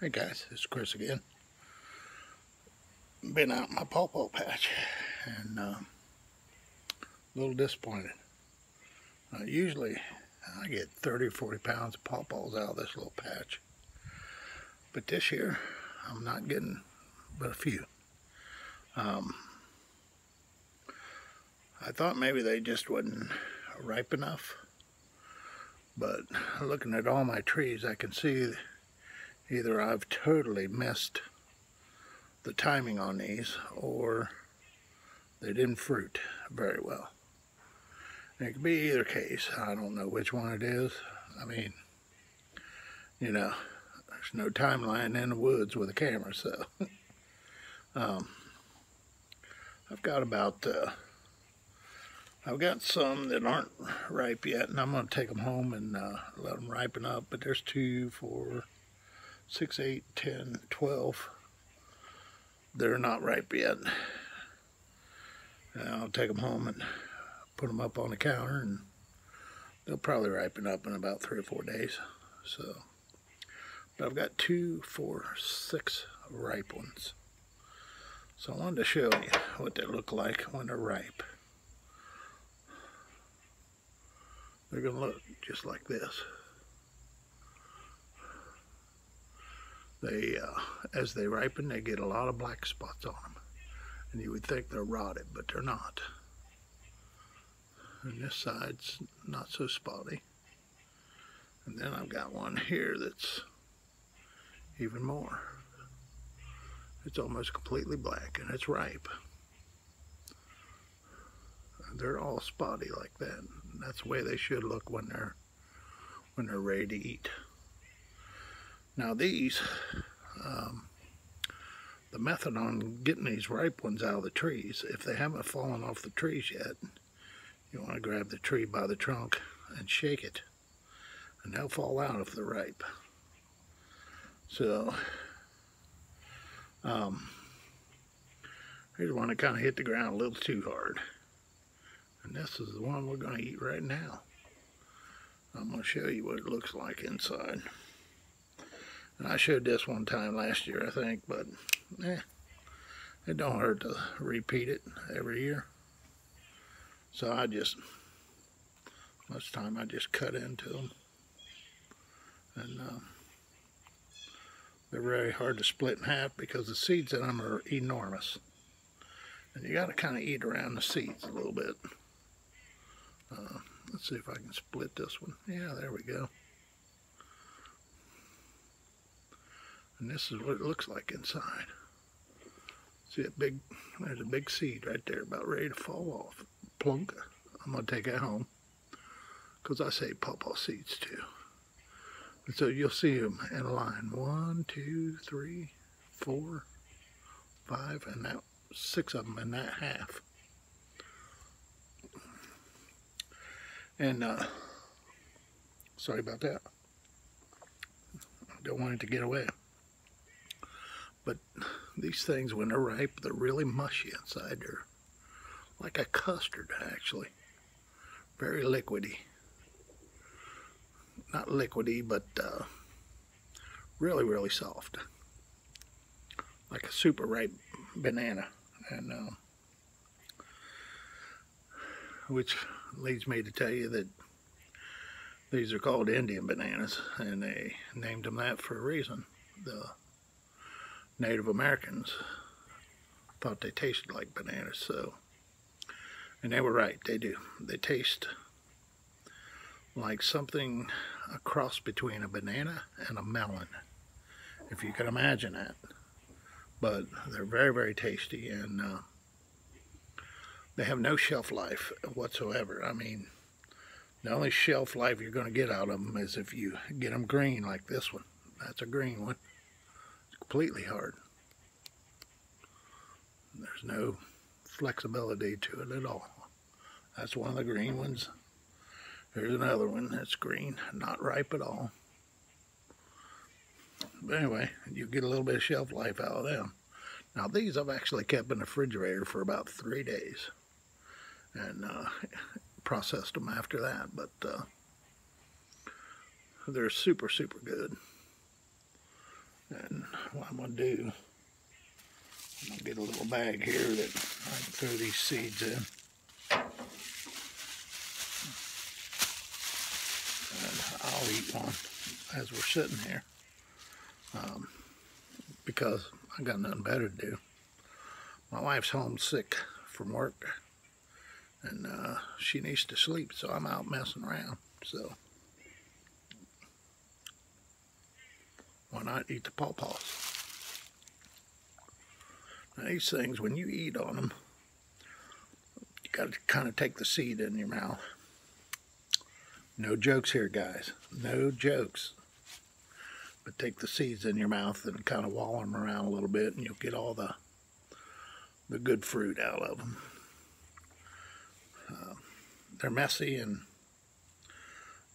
Hey guys, it's Chris again. Been out in my pawpaw patch and a little disappointed. Usually I get 30 or 40 pounds of pawpaws out of this little patch, but this year I'm not getting but a few. I thought maybe they just wasn't ripe enough, but looking at all my trees I can see either I've totally missed the timing on these or they didn't fruit very well. And it could be either case. I don't know which one it is. I mean, you know, there's no timeline in the woods with a camera, so I've got some that aren't ripe yet, and I'm going to take them home and let them ripen up. But there's 2, 4, 6, 8, 10, 12. They're not ripe yet. And I'll take them home and put them up on the counter, and they'll probably ripen up in about 3 or 4 days. So, but I've got 2, 4, 6 ripe ones. So I wanted to show you what they look like when they're ripe. They're going to look just like this. As they ripen, they get a lot of black spots on them. And you would think they're rotted, but they're not. And this side's not so spotty. And then I've got one here that's even more. It's almost completely black, and it's ripe. They're all spotty like that. And that's the way they should look when they're ready to eat. Now these, the method on getting these ripe ones out of the trees, if they haven't fallen off the trees yet, you want to grab the tree by the trunk and shake it, and they'll fall out if they're ripe. So, here's one that kind of hit the ground a little too hard. And this is the one we're going to eat right now. I'm going to show you what it looks like inside. And I showed this one time last year, I think, but it don't hurt to repeat it every year. So most of the time I just cut into them. And they're very hard to split in half because the seeds in them are enormous. And you got to kind of eat around the seeds a little bit. Let's see if I can split this one. Yeah, there we go. And this is what it looks like inside. See there's a big seed right there about ready to fall off. Plunk. I'm going to take it home because I say pawpaw seeds too. And so you'll see them in a line. 1, 2, 3, 4, 5, and now 6 of them in that half. And sorry about that. I don't want it to get away. But these things, when they're ripe, they're really mushy inside. They're like a custard, actually. Very liquidy. Not liquidy, but really, really soft. Like a super ripe banana. And which leads me to tell you that these are called Indian bananas, and they named them that for a reason. The Native Americans thought they tasted like bananas, so, and they were right, they do. They taste like something, a cross between a banana and a melon, if you can imagine that. But they're very, very tasty, and they have no shelf life whatsoever. I mean, the only shelf life you're going to get out of them is if you get them green like this one. That's a green one. Completely hard. There's no flexibility to it at all. That's one of the green ones. Here's another one that's green, not ripe at all. But anyway, you get a little bit of shelf life out of them. Now these I've actually kept in the refrigerator for about 3 days. And processed them after that. But they're super, super good. And what I'm going to do, I'm going to get a little bag here that I can throw these seeds in. And I'll eat one as we're sitting here, because I got nothing better to do. My wife's homesick from work, and she needs to sleep, so I'm out messing around. So why not eat the pawpaws? Now these things, when you eat on them, you got to kind of take the seed in your mouth. No jokes here, guys. No jokes. But take the seeds in your mouth and kind of wallow them around a little bit, and you'll get all the good fruit out of them. They're messy,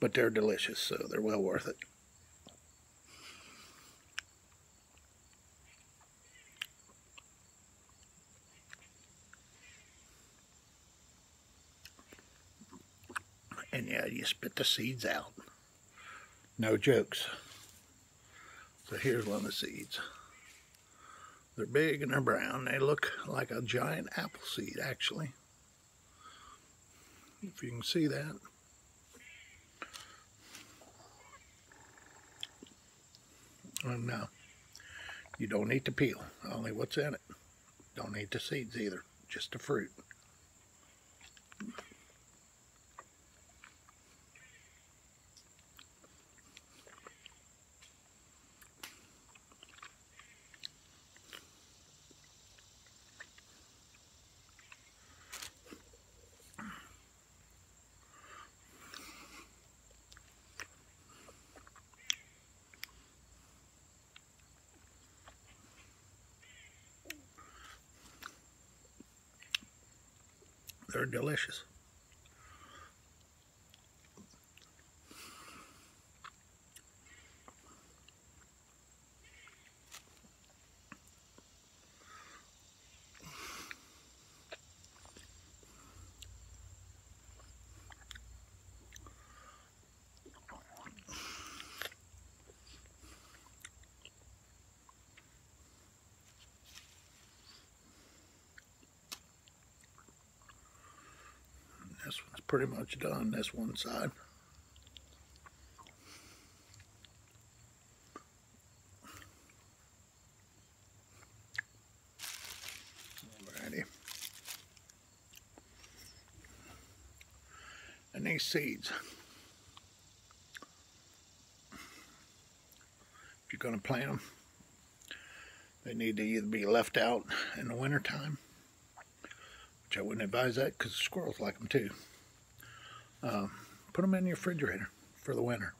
but they're delicious, so they're well worth it. And yeah, you spit the seeds out. No jokes. So here's one of the seeds. They're big and they're brown. They look like a giant apple seed, actually. If you can see that. And now, you don't eat the peel, only what's in it. Don't eat the seeds either, just the fruit. They're delicious. This one's pretty much done, this one side. Alrighty. And these seeds, if you're going to plant them, they need to either be left out in the wintertime, which I wouldn't advise that because the squirrels like them too. Put them in your refrigerator for the winter.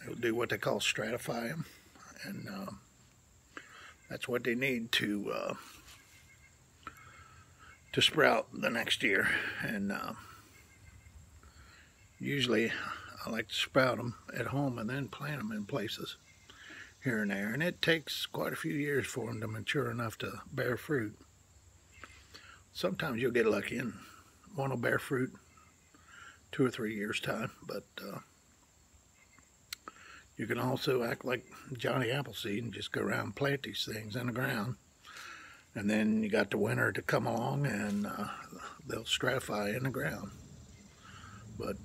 It'll do what they call stratify them, and that's what they need to sprout the next year. And usually I like to sprout them at home and then plant them in places here and there, and it takes quite a few years for them to mature enough to bear fruit. Sometimes you'll get lucky and one will bear fruit 2 or 3 years time, but you can also act like Johnny Appleseed and just go around and plant these things in the ground, and then you got the winter to come along and they'll stratify in the ground. But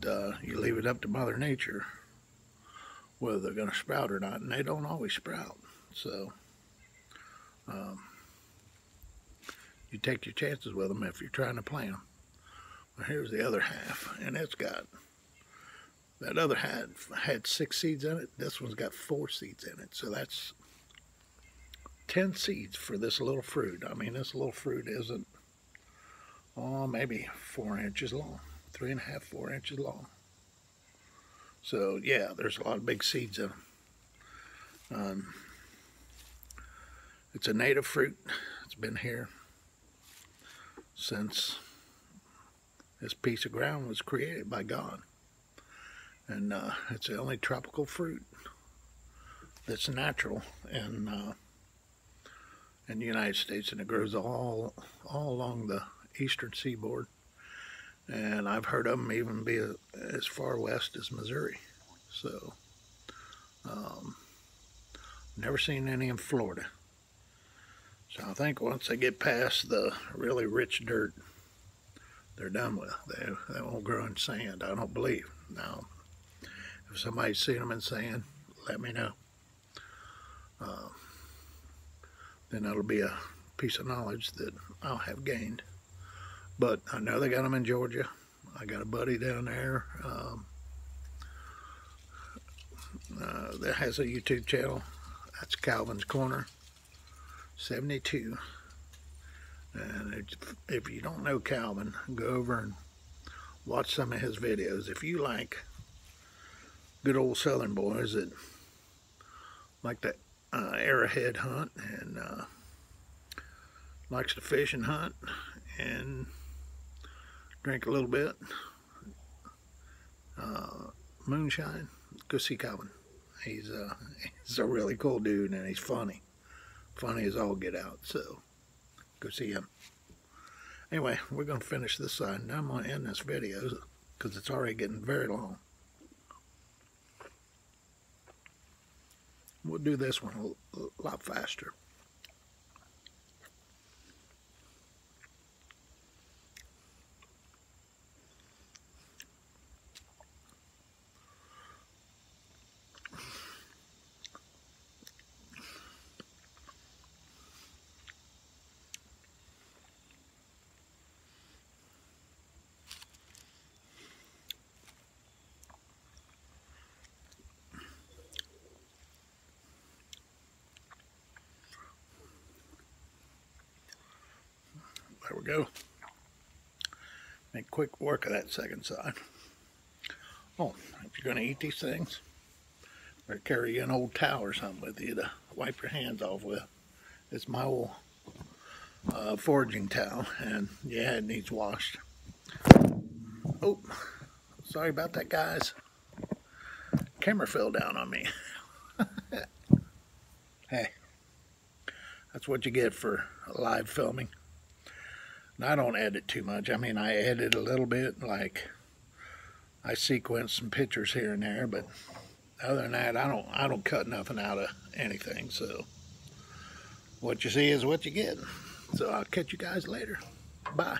you leave it up to Mother Nature whether they're going to sprout or not, and they don't always sprout. So you take your chances with them if you're trying to plant them. Well, here's the other half, and it's got, that other half had 6 seeds in it. This one's got 4 seeds in it, so that's 10 seeds for this little fruit. I mean, this little fruit isn't, oh, maybe 4 inches long, 3.5, 4 inches long. So yeah, there's a lot of big seeds in them. It's a native fruit. It's been here since this piece of ground was created by God. And it's the only tropical fruit that's natural in the United States, and it grows all along the eastern seaboard. And I've heard of them even be as far west as Missouri. So Never seen any in Florida. So I think once they get past the really rich dirt, they're done with. They won't grow in sand, I don't believe. Now, if somebody's seen them in sand, let me know. Then that'll be a piece of knowledge that I'll have gained. But I know they got them in Georgia. I got a buddy down there that has a YouTube channel. That's Calvin's Corner 72. And if you don't know Calvin, go over and watch some of his videos. If you like good old Southern boys that like to arrowhead hunt and likes to fish and hunt and drink a little bit, moonshine, go see Calvin. He's a really cool dude, and he's funny as all get out, so go see him. Anyway, we're going to finish this side, and I'm going to end this video because it's already getting very long. We'll do this one a lot faster. There we go. Make quick work of that second side. Oh, if you're going to eat these things, better carry an old towel or something with you to wipe your hands off with. It's my old foraging towel, and yeah, it needs washed. Oh, sorry about that, guys. Camera fell down on me. Hey, that's what you get for live filming. I don't edit too much. I mean, I edit a little bit, like I sequence some pictures here and there, but other than that, I don't cut nothing out of anything. So what you see is what you get. So I'll catch you guys later. Bye.